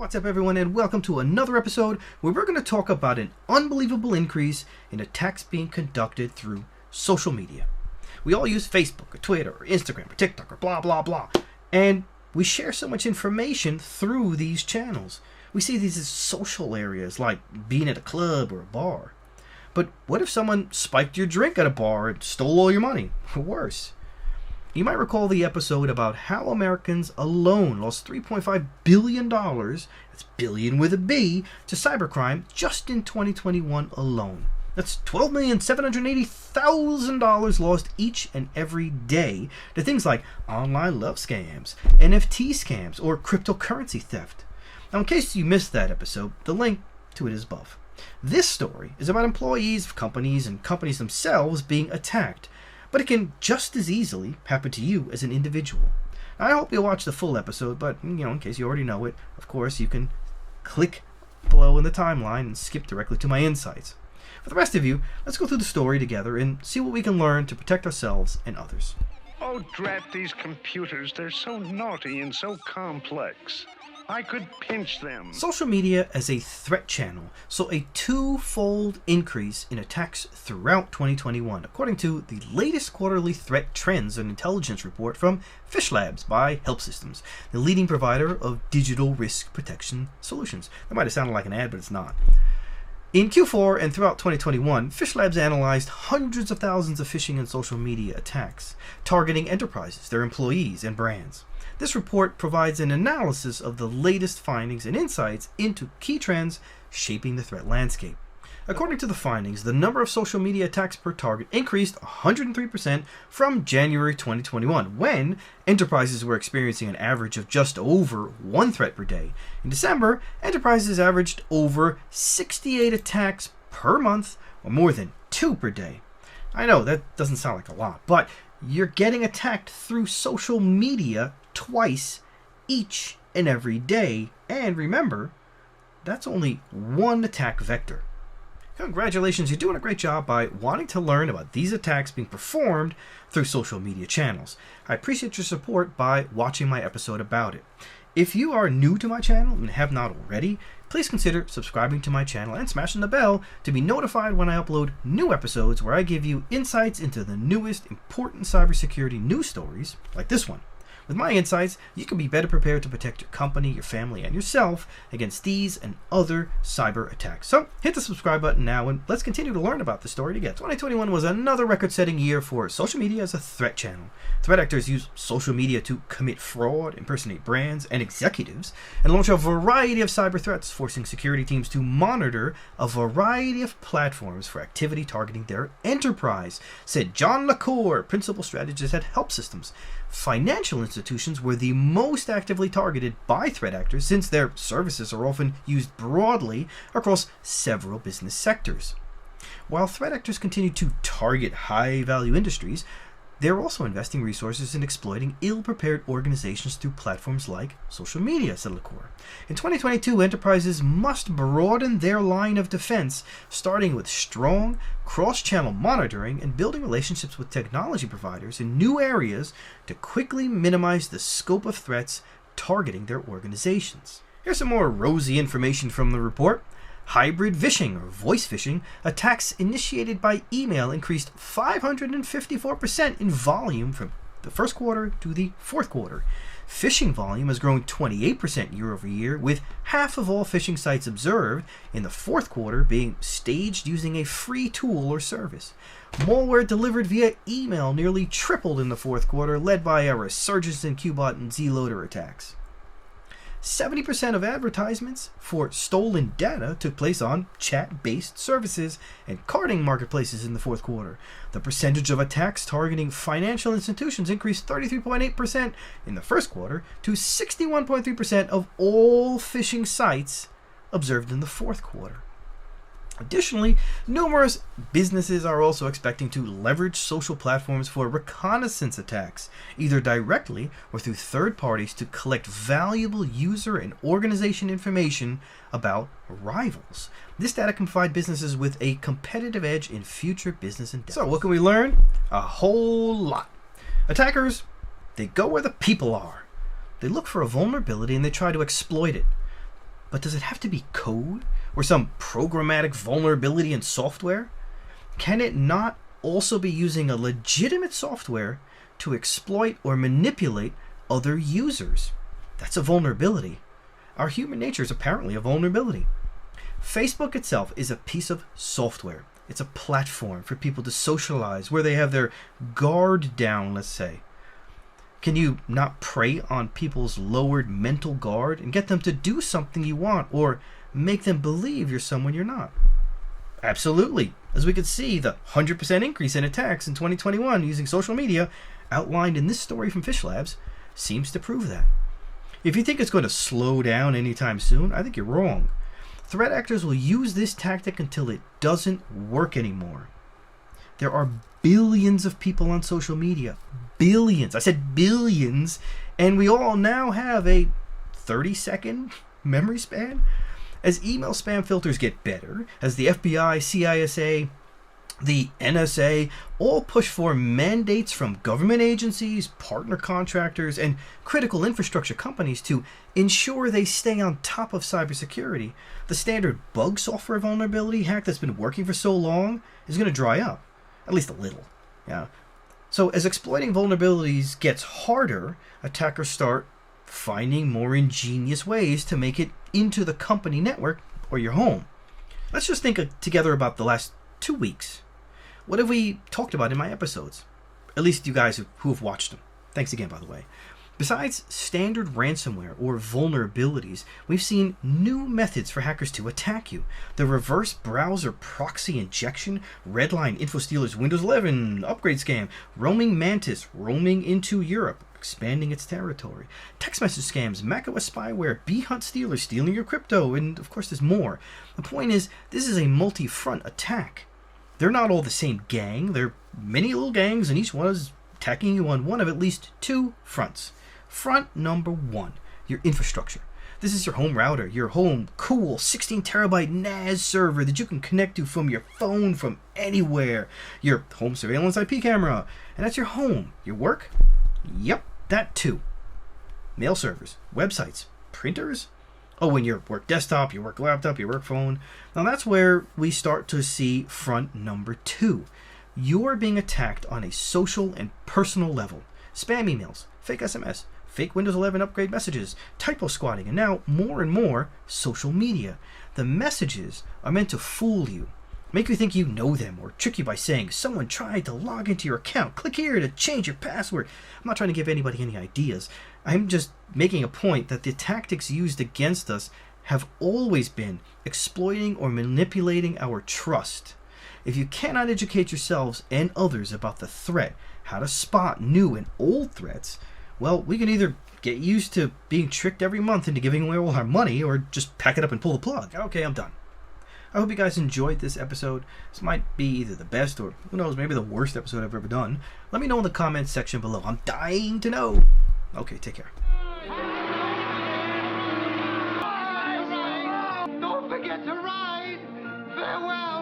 What's up, everyone, and welcome to another episode where we're going to talk about an unbelievable increase in attacks being conducted through social media. We all use Facebook or Twitter or Instagram or TikTok or blah blah blah, and we share so much information through these channels. We see these as social areas like being at a club or a bar. But what if someone spiked your drink at a bar and stole all your money? Or worse. You might recall the episode about how Americans alone lost $3.5 billion, that's billion with a B, to cybercrime just in 2021 alone. That's $12,780,000 lost each and every day to things like online love scams, NFT scams, or cryptocurrency theft. Now, in case you missed that episode, the link to it is above. This story is about employees of companies and companies themselves being attacked, but it can just as easily happen to you as an individual. Now, I hope you'll watch the full episode, but in case you already know it, of course, you can click below in the timeline and skip directly to my insights. For the rest of you, let's go through the story together and see what we can learn to protect ourselves and others. Oh, drat these computers. They're so naughty and so complex. I could pinch them. Social media as a threat channel saw a twofold increase in attacks throughout 2021, according to the latest quarterly threat trends and intelligence report from Phishlabs by Help Systems, the leading provider of digital risk protection solutions. That might have sounded like an ad, but it's not. In Q4 and throughout 2021, Phishlabs analyzed hundreds of thousands of phishing and social media attacks, targeting enterprises, their employees, and brands. This report provides an analysis of the latest findings and insights into key trends shaping the threat landscape. According to the findings, the number of social media attacks per target increased 103% from January 2021, when enterprises were experiencing an average of just over one threat per day. In December, enterprises averaged over 68 attacks per month, or more than 2 per day. I know that doesn't sound like a lot, but you're getting attacked through social media twice each and every day. And remember, that's only one attack vector. Congratulations, you're doing a great job by wanting to learn about these attacks being performed through social media channels. I appreciate your support by watching my episode about it. If you are new to my channel and have not already, please consider subscribing to my channel and smashing the bell to be notified when I upload new episodes where I give you insights into the newest important cybersecurity news stories like this one. With my insights, you can be better prepared to protect your company, your family, and yourself against these and other cyber attacks. So hit the subscribe button now and let's continue to learn about the story together. 2021 was another record-setting year for social media as a threat channel. Threat actors use social media to commit fraud, impersonate brands and executives, and launch a variety of cyber threats, forcing security teams to monitor a variety of platforms for activity targeting their enterprise, said John LaCour, principal strategist at Help Systems. Financial institutions were the most actively targeted by threat actors, since their services are often used broadly across several business sectors. While threat actors continue to target high-value industries, they're also investing resources in exploiting ill-prepared organizations through platforms like social media, said LaCour. In 2022, enterprises must broaden their line of defense, starting with strong cross-channel monitoring and building relationships with technology providers in new areas to quickly minimize the scope of threats targeting their organizations. Here's some more rosy information from the report. Hybrid Vishing, or Voicephishing, attacks initiated by email increased 554% in volume from the first quarter to the fourth quarter. Phishing volume has grown 28% year over year, with half of all phishing sites observed in the fourth quarter being staged using a free tool or service. Malware delivered via email nearly tripled in the fourth quarter, led by a resurgence in Qbot and Zloader attacks. 70% of advertisements for stolen data took place on chat-based services and carding marketplaces in the fourth quarter. The percentage of attacks targeting financial institutions increased 33.8% in the first quarter to 61.3% of all phishing sites observed in the fourth quarter. Additionally, numerous businesses are also expecting to leverage social platforms for reconnaissance attacks, either directly or through third parties, to collect valuable user and organization information about rivals. This data can provide businesses with a competitive edge in future business endeavors. So what can we learn? A whole lot. Attackers, they go where the people are. They look for a vulnerability and they try to exploit it. But does it have to be code or some programmatic vulnerability in software? Can it not also be using a legitimate software to exploit or manipulate other users? That's a vulnerability. Our human nature is apparently a vulnerability. Facebook itself is a piece of software. It's a platform for people to socialize where they have their guard down, let's say. Can you not prey on people's lowered mental guard and get them to do something you want or make them believe you're someone you're not? Absolutely. As we could see, the 100% increase in attacks in 2021 using social media outlined in this story from Phishlabs seems to prove that. If you think it's going to slow down anytime soon, I think you're wrong. Threat actors will use this tactic until it doesn't work anymore. There are billions of people on social media. Billions. I said billions. And we all now have a 30-second memory span. As email spam filters get better, as the FBI, CISA, the NSA all push for mandates from government agencies, partner contractors, and critical infrastructure companies to ensure they stay on top of cybersecurity, the standard bug software vulnerability hack that's been working for so long is going to dry up. At least a little. Yeah. So as exploiting vulnerabilities gets harder, attackers start finding more ingenious ways to make it into the company network or your home. Let's just think together about the last 2 weeks. What have we talked about in my episodes? At least you guys who have watched them. Thanks again, by the way. Besides standard ransomware or vulnerabilities, we've seen new methods for hackers to attack you. The reverse browser proxy injection, Redline InfoStealer's Windows 11 upgrade scam, roaming Mantis roaming into Europe, expanding its territory, text message scams, macOS spyware, bee-hunt stealers stealing your crypto, and of course there's more. The point is, this is a multi-front attack. They're not all the same gang. They're many little gangs, and each one is attacking you on one of at least 2 fronts. Front number 1, your infrastructure. This is your home router, your home cool 16 terabyte NAS server that you can connect to from your phone from anywhere. Your home surveillance IP camera, and that's your home. Your work? Yep, that too. Mail servers, websites, printers. Oh, and your work desktop, your work laptop, your work phone. Now that's where we start to see front number 2. You're being attacked on a social and personal level. Spam emails, fake SMS, fake Windows 11 upgrade messages, typo squatting, and now more and more social media. The messages are meant to fool you, make you think you know them, or trick you by saying someone tried to log into your account. Click here to change your password. I'm not trying to give anybody any ideas. I'm just making a point that the tactics used against us have always been exploiting or manipulating our trust. If you cannot educate yourselves and others about the threat, how to spot new and old threats, well, we can either get used to being tricked every month into giving away all our money, or just pack it up and pull the plug. Okay, I'm done. I hope you guys enjoyed this episode. This might be either the best or, who knows, maybe the worst episode I've ever done. Let me know in the comments section below. I'm dying to know. Okay, take care. Don't forget to ride. Farewell.